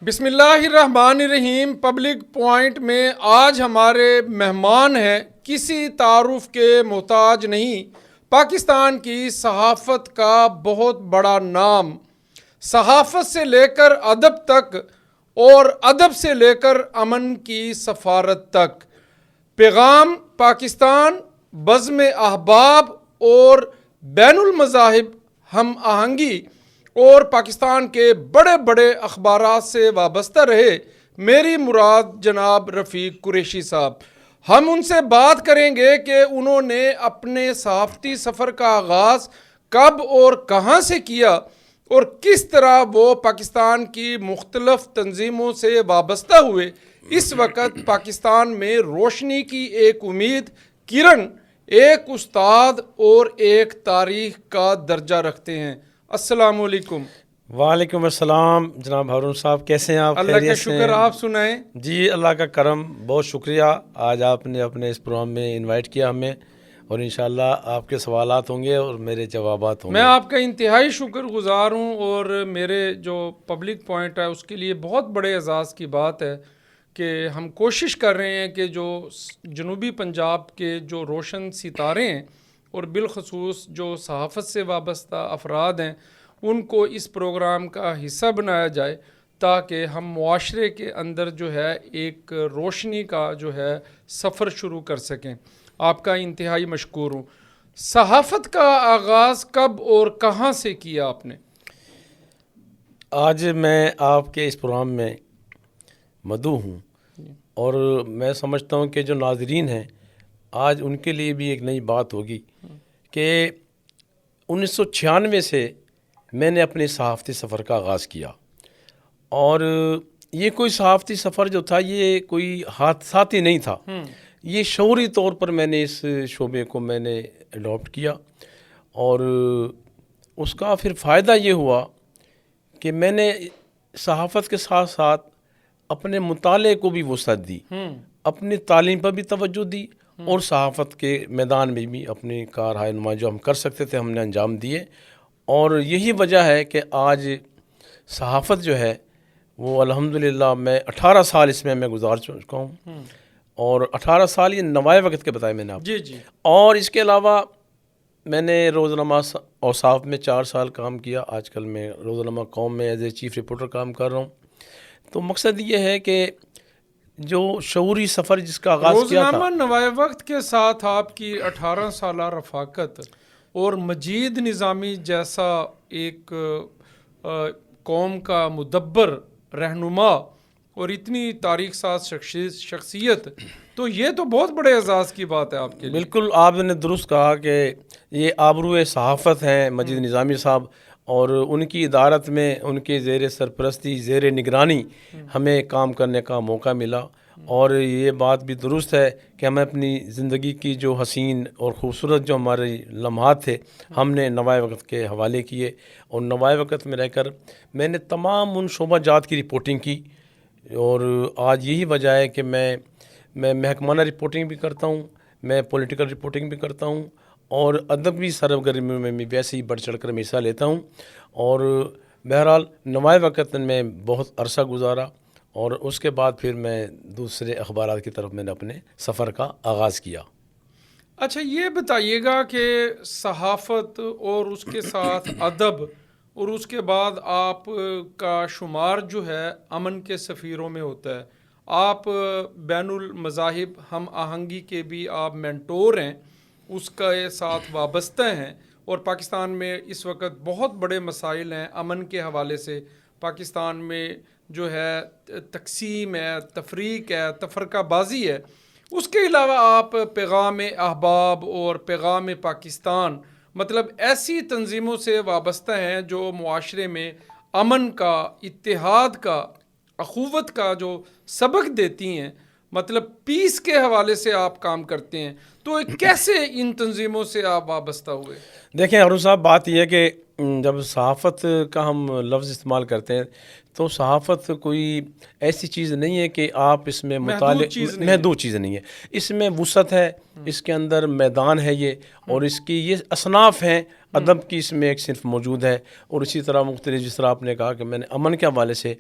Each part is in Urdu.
بسم اللہ الرحمن الرحیم۔ پبلک پوائنٹ میں آج ہمارے مہمان ہیں، کسی تعارف کے محتاج نہیں، پاکستان کی صحافت کا بہت بڑا نام، صحافت سے لے کر ادب تک اور ادب سے لے کر امن کی سفارت تک، پیغام پاکستان، بزم احباب اور بین المذاہب ہم آہنگی اور پاکستان کے بڑے بڑے اخبارات سے وابستہ رہے میری مراد جناب رفیق قریشی صاحب۔ ہم ان سے بات کریں گے کہ انہوں نے اپنے صحافتی سفر کا آغاز کب اور کہاں سے کیا اور کس طرح وہ پاکستان کی مختلف تنظیموں سے وابستہ ہوئے۔ اس وقت پاکستان میں روشنی کی ایک امید کرن، ایک استاد اور ایک تاریخ کا درجہ رکھتے ہیں۔ السلام علیکم۔ وعلیکم السلام جناب ہارون صاحب، کیسے ہیں آپ؟ اللہ کا شکر، آپ سنائیں۔ جی اللہ کا کرم، بہت شکریہ، آج آپ نے اپنے اس پروگرام میں انوائٹ کیا ہمیں، اور انشاءاللہ آپ کے سوالات ہوں گے اور میرے جوابات ہوں گے۔ میں آپ کا انتہائی شکر گزار ہوں، اور میرے جو پبلک پوائنٹ ہے اس کے لیے بہت بڑے اعزاز کی بات ہے کہ ہم کوشش کر رہے ہیں کہ جو جنوبی پنجاب کے جو روشن ستارے ہیں اور بالخصوص جو صحافت سے وابستہ افراد ہیں ان کو اس پروگرام کا حصہ بنایا جائے، تاکہ ہم معاشرے کے اندر جو ہے ایک روشنی کا جو ہے سفر شروع کر سکیں۔ آپ کا انتہائی مشکور ہوں۔ صحافت کا آغاز کب اور کہاں سے کیا آپ نے؟ آج میں آپ کے اس پروگرام میں مدعو ہوں، اور میں سمجھتا ہوں کہ جو ناظرین ہیں آج ان کے لیے بھی ایک نئی بات ہوگی کہ 1996 سے میں نے اپنے صحافتی سفر کا آغاز کیا، اور یہ کوئی صحافتی سفر جو تھا یہ کوئی حادثاتی نہیں تھا، یہ شعوری طور پر میں نے اس شعبے کو میں نے اڈاپٹ کیا، اور اس کا پھر فائدہ یہ ہوا کہ میں نے صحافت کے ساتھ ساتھ اپنے مطالعے کو بھی وسعت دی، اپنی تعلیم پر بھی توجہ دی، اور صحافت کے میدان میں بھی اپنی کارہائے نما جو ہم کر سکتے تھے ہم نے انجام دیے، اور یہی وجہ ہے کہ آج صحافت جو ہے وہ الحمدللہ میں 18 سال اس میں گزار چکا ہوں، اور 18 سال یہ نوائے وقت کے بتائے میں نے آپ جی جی۔ اور اس کے علاوہ میں نے روزنامہ اوصاف میں 4 سال کام کیا، آج کل میں روزنامہ قوم میں ایز اے چیف رپورٹر کام کر رہا ہوں۔ تو مقصد یہ ہے کہ جو شعوری سفر جس کا آغاز کیا تھا، روزنامہ نوائے وقت کے ساتھ آپ کی 18 سالہ رفاقت اور مجید نظامی جیسا ایک قوم کا مدبر، رہنما اور اتنی تاریخ ساز شخصیت، تو یہ تو بہت بڑے اعزاز کی بات ہے آپ کے لیے۔ بالکل آپ نے درست کہا کہ یہ آبروئے صحافت ہیں مجید نظامی صاحب، اور ان کی ادارت میں ان کے زیر سرپرستی، زیر نگرانی ہمیں کام کرنے کا موقع ملا، اور یہ بات بھی درست ہے کہ ہمیں اپنی زندگی کی جو حسین اور خوبصورت جو ہمارے لمحات تھے ہم نے نوائے وقت کے حوالے کیے، اور نوائے وقت میں رہ کر میں نے تمام ان شعبہ جات کی رپورٹنگ کی، اور آج یہی وجہ ہے کہ میں محکمانہ رپورٹنگ بھی کرتا ہوں، میں پولیٹیکل رپورٹنگ بھی کرتا ہوں، اور ادبی سرگرمیوں میں بھی ویسے ہی بڑھ چڑھ کر میں حصہ لیتا ہوں، اور بہرحال نوائے وقت میں بہت عرصہ گزارا، اور اس کے بعد پھر میں دوسرے اخبارات کی طرف میں نے اپنے سفر کا آغاز کیا۔ اچھا یہ بتائیے گا کہ صحافت اور اس کے ساتھ ادب، اور اس کے بعد آپ کا شمار جو ہے امن کے سفیروں میں ہوتا ہے، آپ بین المذاہب ہم آہنگی کے بھی آپ مینٹور ہیں، اس کے ساتھ وابستہ ہیں، اور پاکستان میں اس وقت بہت بڑے مسائل ہیں امن کے حوالے سے۔ پاکستان میں جو ہے تقسیم ہے، تفریق ہے، تفرقہ بازی ہے۔ اس کے علاوہ آپ پیغام احباب اور پیغام پاکستان، مطلب ایسی تنظیموں سے وابستہ ہیں جو معاشرے میں امن کا، اتحاد کا، اخوت کا جو سبق دیتی ہیں، مطلب پیس کے حوالے سے آپ کام کرتے ہیں۔ تو کیسے ان تنظیموں سے آپ وابستہ ہوئے؟ دیکھیں ہارون صاحب، بات یہ ہے کہ جب صحافت کا ہم لفظ استعمال کرتے ہیں تو صحافت کوئی ایسی چیز نہیں ہے کہ آپ اس میں محدود چیز نہیں ہے، اس میں وسعت ہے، اس کے اندر میدان ہے یہ، اور اس کی یہ اصناف ہیں، ادب کی اس میں ایک صنف موجود ہے، اور اسی طرح مختلف، جس طرح آپ نے کہا کہ میں نے امن کے حوالے سے،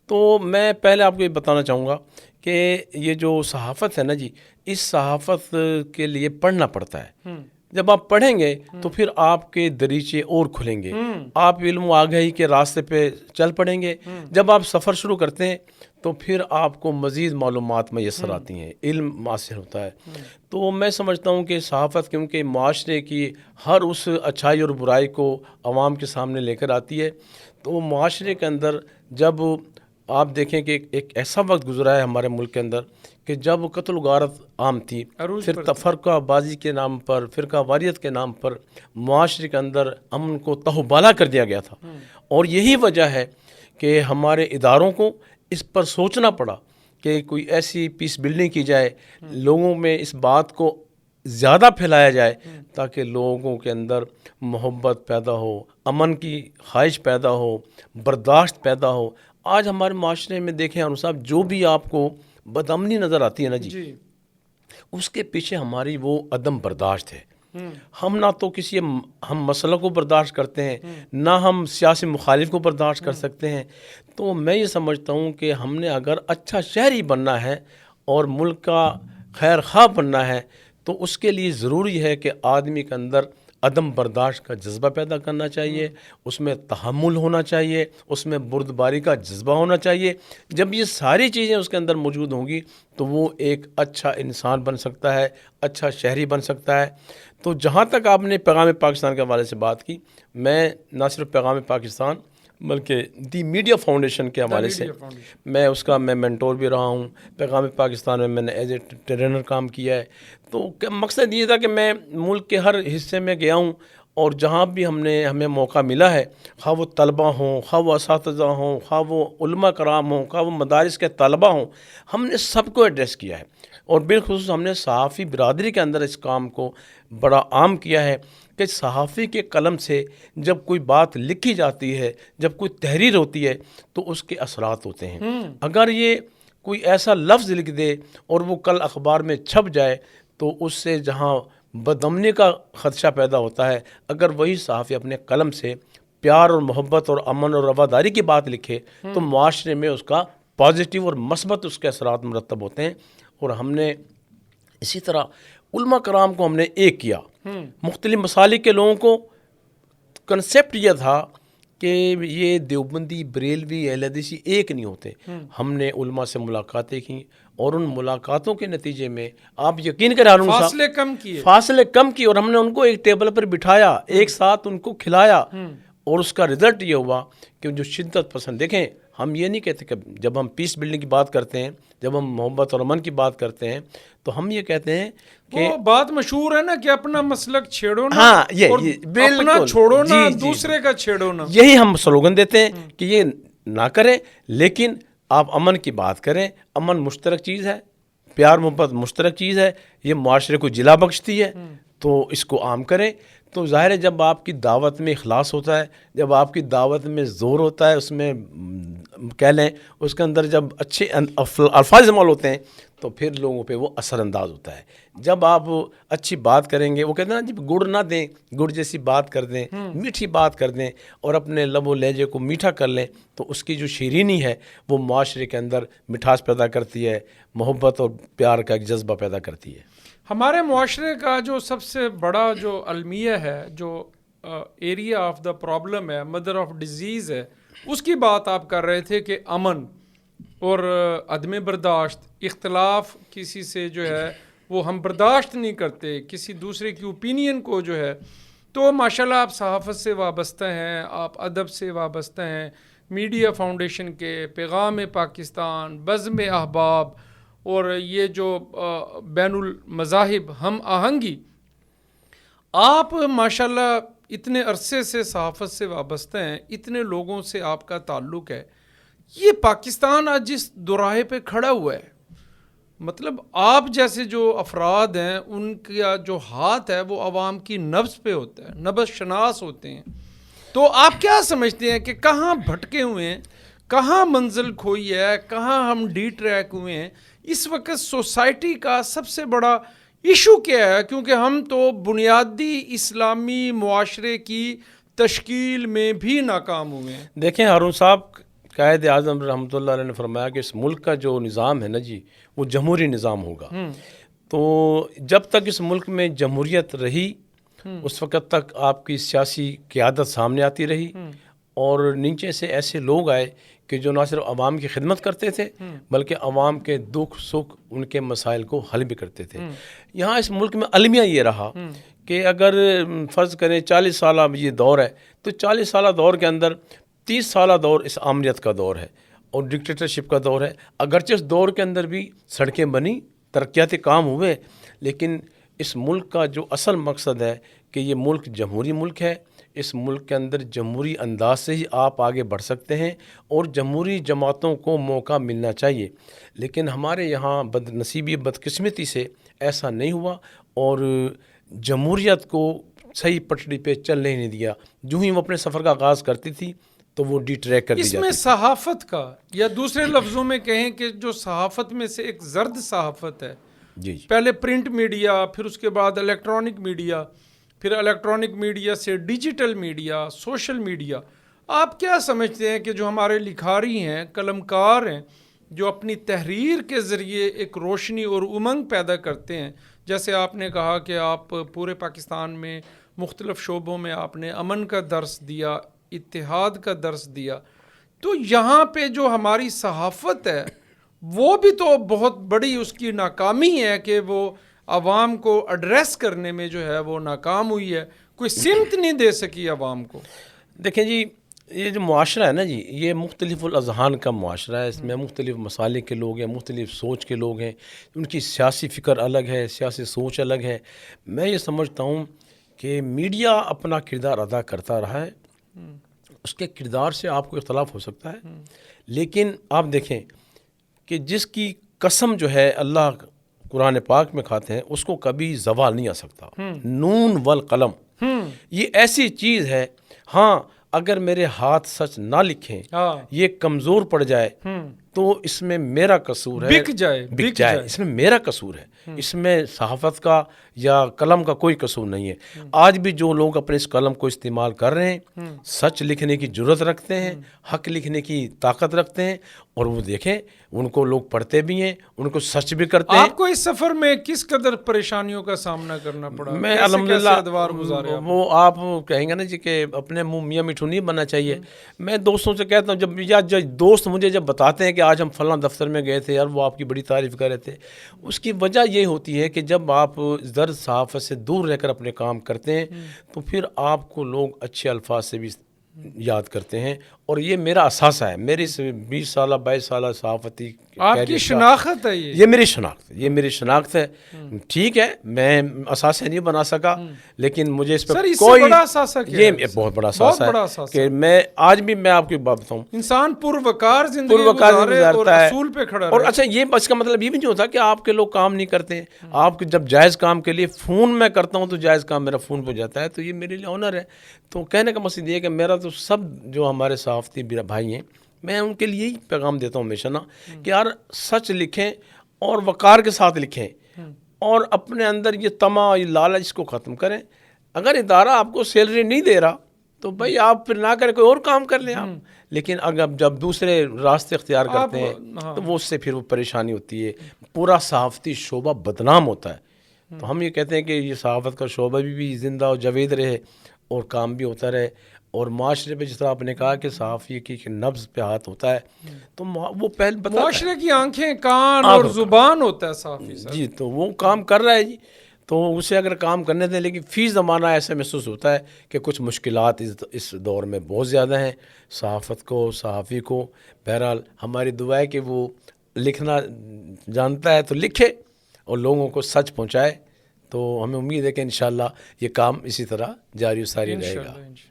تو میں پہلے آپ کو یہ بتانا چاہوں گا کہ یہ جو صحافت ہے نا جی، اس صحافت کے لیے پڑھنا پڑتا ہے۔ جب آپ پڑھیں گے تو پھر آپ کے دریچے اور کھلیں گے، آپ علم و آگاہی کے راستے پہ چل پڑیں گے۔ جب آپ سفر شروع کرتے ہیں تو پھر آپ کو مزید معلومات میسر آتی ہیں، علم حاصل ہوتا ہے۔ تو میں سمجھتا ہوں کہ صحافت کیونکہ معاشرے کی ہر اس اچھائی اور برائی کو عوام کے سامنے لے کر آتی ہے، تو معاشرے کے اندر جب آپ دیکھیں کہ ایک ایسا وقت گزرا ہے ہمارے ملک کے اندر کہ جب قتل و غارت عام تھی، پھر تفرقہ بازی کے نام پر، فرقہ واریت کے نام پر معاشرے کے اندر امن کو تہوبالا کر دیا گیا تھا، اور یہی وجہ ہے کہ ہمارے اداروں کو اس پر سوچنا پڑا کہ کوئی ایسی پیس بلڈنگ کی جائے، لوگوں میں اس بات کو زیادہ پھیلایا جائے تاکہ لوگوں کے اندر محبت پیدا ہو، امن کی خواہش پیدا ہو، برداشت پیدا ہو۔ آج ہمارے معاشرے میں دیکھیں انور صاحب، جو بھی آپ کو بدامنی نظر آتی ہے نا جی، اس کے پیچھے ہماری وہ عدم برداشت ہے۔ ہم نہ تو کسی ہم مسئلہ کو برداشت کرتے ہیں، نہ ہم سیاسی مخالف کو برداشت کر سکتے ہیں۔ تو میں یہ سمجھتا ہوں کہ ہم نے اگر اچھا شہری بننا ہے اور ملک کا خیر خواہ بننا ہے تو اس کے لیے ضروری ہے کہ آدمی کے اندر عدم برداشت کا جذبہ پیدا کرنا چاہیے، اس میں تحمل ہونا چاہیے، اس میں بردباری کا جذبہ ہونا چاہیے۔ جب یہ ساری چیزیں اس کے اندر موجود ہوں گی تو وہ ایک اچھا انسان بن سکتا ہے، اچھا شہری بن سکتا ہے۔ تو جہاں تک آپ نے پیغام پاکستان کے حوالے سے بات کی، میں نہ صرف پیغام پاکستان بلکہ دی میڈیا فاؤنڈیشن کے حوالے سے میں اس کا مینٹور بھی رہا ہوں۔ پیغام پاکستان میں نے ایز اے ٹرینر کام کیا ہے۔ تو مقصد یہ تھا کہ میں ملک کے ہر حصے میں گیا ہوں، اور جہاں بھی ہمیں موقع ملا ہے، خواہ وہ طلبہ ہوں، خواہ وہ اساتذہ ہوں، خواہ وہ علماء کرام ہوں، خواہ وہ مدارس کے طلبہ ہوں، ہم نے سب کو ایڈریس کیا ہے، اور بالخصوص ہم نے صحافی برادری کے اندر اس کام کو بڑا عام کیا ہے کہ صحافی کے قلم سے جب کوئی بات لکھی جاتی ہے، جب کوئی تحریر ہوتی ہے تو اس کے اثرات ہوتے ہیں۔ اگر یہ کوئی ایسا لفظ لکھ دے اور وہ کل اخبار میں چھپ جائے تو اس سے جہاں بدامنی کا خدشہ پیدا ہوتا ہے، اگر وہی صحافی اپنے قلم سے پیار اور محبت اور امن اور رواداری کی بات لکھے تو معاشرے میں اس کا پازیٹیو اور مثبت اس کے اثرات مرتب ہوتے ہیں۔ اور ہم نے اسی طرح علماء کرام کو ہم نے ایک کیا، مختلف مسالک کے لوگوں کو۔ کنسیپٹ یہ تھا کہ یہ دیوبندی، بریلوی، اہل حدیثی ایک نہیں ہوتے۔ ہم نے علماء سے ملاقاتیں کی، اور ان ملاقاتوں کے نتیجے میں آپ یقین کریں ہارون صاحب، فاصلے کم کیے، اور ہم نے ان کو ایک ٹیبل پر بٹھایا، ایک ساتھ ان کو کھلایا، اور اس کا رزلٹ یہ ہوا کہ جو شدت پسند، دیکھیں ہم یہ نہیں کہتے کہ جب ہم پیس بلڈنگ کی بات کرتے ہیں، جب ہم محبت اور امن کی بات کرتے ہیں تو ہم یہ کہتے ہیں کہ وہ بات مشہور ہے نا کہ اپنا مسلک چھیڑو نا، ہاں اور اپنا چھوڑو نا، دوسرے کا چھیڑو نا۔ یہی ہم سلوگن دیتے ہیں کہ یہ نہ کریں، لیکن آپ امن کی بات کریں۔ امن مشترک چیز ہے، پیار محبت مشترک چیز ہے، یہ معاشرے کو جلا بخشتی ہے، تو اس کو عام کریں۔ تو ظاہر ہے جب آپ کی دعوت میں اخلاص ہوتا ہے، جب آپ کی دعوت میں زور ہوتا ہے، اس میں کہہ لیں اس کے اندر جب اچھے الفاظ استعمال ہوتے ہیں تو پھر لوگوں پہ وہ اثر انداز ہوتا ہے۔ جب آپ اچھی بات کریں گے، وہ کہتے ہیں نا جب گڑ نہ دیں، گڑ جیسی بات کر دیں، میٹھی بات کر دیں، اور اپنے لب و لہجے کو میٹھا کر لیں، تو اس کی جو شیرینی ہے وہ معاشرے کے اندر مٹھاس پیدا کرتی ہے، محبت اور پیار کا ایک جذبہ پیدا کرتی ہے۔ ہمارے معاشرے کا جو سب سے بڑا جو المیہ ہے، جو ایریا آف دا پرابلم ہے، مدر آف ڈیزیز ہے، اس کی بات آپ کر رہے تھے کہ امن اور عدم برداشت، اختلاف کسی سے جو ہے وہ ہم برداشت نہیں کرتے، کسی دوسرے کی اوپینین کو جو ہے۔ تو ماشاءاللہ آپ صحافت سے وابستہ ہیں، آپ ادب سے وابستہ ہیں، میڈیا فاؤنڈیشن کے، پیغام پاکستان، بزم احباب، اور یہ جو بین المذاہب ہم آہنگی، آپ ماشاءاللہ اتنے عرصے سے صحافت سے وابستہ ہیں، اتنے لوگوں سے آپ کا تعلق ہے۔ یہ پاکستان آج جس دوراہے پہ کھڑا ہوا ہے، مطلب آپ جیسے جو افراد ہیں ان کا جو ہاتھ ہے وہ عوام کی نبض پہ ہوتا ہے، نبض شناس ہوتے ہیں۔ تو آپ کیا سمجھتے ہیں کہ کہاں بھٹکے ہوئے ہیں, کہاں منزل کھوئی ہے, کہاں ہم ڈی ٹریک ہوئے ہیں؟ اس وقت سوسائٹی کا سب سے بڑا ایشو کیا ہے؟ کیونکہ ہم تو بنیادی اسلامی معاشرے کی تشکیل میں بھی ناکام ہوئے ہیں. دیکھیں ہارون صاحب, قائد اعظم رحمۃ اللہ علیہ نے فرمایا کہ اس ملک کا جو نظام ہے نا جی, وہ جمہوری نظام ہوگا. تو جب تک اس ملک میں جمہوریت رہی اس وقت تک آپ کی سیاسی قیادت سامنے آتی رہی, اور نیچے سے ایسے لوگ آئے کہ جو نہ صرف عوام کی خدمت کرتے تھے بلکہ عوام کے دکھ سکھ ان کے مسائل کو حل بھی کرتے تھے. یہاں اس ملک میں المیہ یہ رہا کہ اگر فرض کریں 40 سالہ یہ دور ہے, تو 40 سالہ دور کے اندر 30 سالہ دور اس آمریت کا دور ہے اور ڈکٹیٹرشپ کا دور ہے. اگرچہ اس دور کے اندر بھی سڑکیں بنی, ترقیاتی کام ہوئے, لیکن اس ملک کا جو اصل مقصد ہے کہ یہ ملک جمہوری ملک ہے. اس ملک کے اندر جمہوری انداز سے ہی آپ آگے بڑھ سکتے ہیں اور جمہوری جماعتوں کو موقع ملنا چاہیے. لیکن ہمارے یہاں بد نصیبی بدقسمتی سے ایسا نہیں ہوا اور جمہوریت کو صحیح پٹڑی پہ چلنے نہیں دیا. جو ہی وہ اپنے سفر کا آغاز کرتی تھی تو وہ ڈی ٹریک کر دی جاتی. اس میں صحافت کا, یا دوسرے لفظوں میں کہیں کہ جو صحافت میں سے ایک زرد صحافت ہے, جی پہلے پرنٹ میڈیا, پھر اس کے بعد الیکٹرانک میڈیا, پھر الیکٹرانک میڈیا سے ڈیجیٹل میڈیا, سوشل میڈیا, آپ کیا سمجھتے ہیں کہ جو ہمارے لکھاری ہیں, قلمکار ہیں, جو اپنی تحریر کے ذریعے ایک روشنی اور امنگ پیدا کرتے ہیں, جیسے آپ نے کہا کہ آپ پورے پاکستان میں مختلف شعبوں میں آپ نے امن کا درس دیا, اتحاد کا درس دیا, تو یہاں پہ جو ہماری صحافت ہے وہ بھی تو بہت بڑی اس کی ناکامی ہے کہ وہ عوام کو ایڈریس کرنے میں جو ہے وہ ناکام ہوئی ہے, کوئی سمت نہیں دے سکی عوام کو. دیکھیں جی, یہ جو معاشرہ ہے نا جی, یہ مختلف الاذہان کا معاشرہ ہے. اس میں مختلف مسالک کے لوگ ہیں, مختلف سوچ کے لوگ ہیں, ان کی سیاسی فکر الگ ہے, سیاسی سوچ الگ ہے. میں یہ سمجھتا ہوں کہ میڈیا اپنا کردار ادا کرتا رہا ہے. اس کے کردار سے آپ کو اختلاف ہو سکتا ہے, لیکن آپ دیکھیں کہ جس کی قسم جو ہے اللہ قرآن پاک میں کھاتے ہیں اس کو کبھی زوال نہیں آ سکتا. نون والقلم, یہ ایسی چیز ہے, ہاں اگر میرے ہاتھ سچ نہ لکھیں, یہ کمزور پڑ جائے تو اس میں میرا قصور ہے, بک جائے, اس میں میرا قصور ہے. اس میں صحافت کا یا قلم کا کوئی قصور نہیں ہے. آج بھی جو لوگ اپنے اس قلم کو استعمال کر رہے ہیں, سچ لکھنے کی جرت رکھتے ہیں, حق لکھنے کی طاقت رکھتے ہیں, اور وہ دیکھیں ان کو لوگ پڑھتے بھی ہیں, ان کو سچ بھی کرتے ہیں. آپ کو اس سفر میں کس قدر پریشانیوں کا سامنا کرنا پڑا؟ میں الحمدللہ, وہ آپ کہیں گے نا جی کہ اپنے منہ میاں مٹھو نہیں بننا چاہیے. میں دوستوں سے کہتا ہوں, جب دوست مجھے جب بتاتے ہیں کہ آج ہم فلاں دفتر میں گئے تھے, یار وہ آپ کی بڑی تعریف کر رہے تھے, اس کی وجہ یہ ہوتی ہے کہ جب آپ زرد صحافت سے دور رہ کر اپنے کام کرتے ہیں تو پھر آپ کو لوگ اچھے الفاظ سے بھی یاد کرتے ہیں. اور یہ میرا اثاثہ ہے, میری 20 سالہ 22 سالہ صحافتی آپ کی شناخت ہے, یہ میری شناخت ہے. ٹھیک ہے, میں اثاثہ نہیں بنا سکا, لیکن مجھے اس پر کوئی یہ بہت بڑا اثاثہ ہے کہ میں آج بھی, میں آپ کی بات بتاؤں, انسان پروقار زندگی گزارے اور اصول پہ کھڑا رہے. اور اچھا, یہ اس کا مطلب یہ بھی نہیں ہوتا کہ آپ کے لوگ کام نہیں کرتے. آپ جب جائز کام کے لیے فون میں کرتا ہوں تو جائز کام میرا فون پہ جاتا ہے, تو یہ میرے لیے آنر ہے. تو کہنے کا مقصد یہ ہے کہ میرا تو سب جو ہمارے صحافتی بھائی ہیں, میں ان کے لیے ہی پیغام دیتا ہوں ہمیشہ نا کہ یار سچ لکھیں اور وقار کے ساتھ لکھیں, اور اپنے اندر یہ طمع, یہ لالچ, اس کو ختم کریں. اگر ادارہ آپ کو سیلری نہیں دے رہا تو بھائی آپ پھر نہ کریں, کوئی اور کام کر لیں آپ. لیکن اگر جب دوسرے راستے اختیار کرتے ہیں تو وہ اس سے پھر وہ پریشانی ہوتی ہے, پورا صحافتی شعبہ بدنام ہوتا ہے. تو ہم یہ کہتے ہیں کہ یہ صحافت کا شعبہ بھی زندہ و جاوید رہے اور کام بھی ہوتا رہے, اور معاشرے پہ جس طرح آپ نے کہا کہ صحافی کی نبض پہ ہاتھ ہوتا ہے, تو وہ پہل معاشرے کی آنکھیں, کان اور زبان ہوتا ہے صحافی صاحب. جی, تو وہ کام کر رہا ہے جی, تو اسے اگر کام کرنے دیں. لیکن فی زمانہ ایسا محسوس ہوتا ہے کہ کچھ مشکلات اس دور میں بہت زیادہ ہیں صحافت کو, صحافی کو. بہرحال ہماری دعا ہے کہ وہ لکھنا جانتا ہے تو لکھے اور لوگوں کو سچ پہنچائے. تو ہمیں امید ہے کہ انشاءاللہ یہ کام اسی طرح جاری و ساری رہے گا.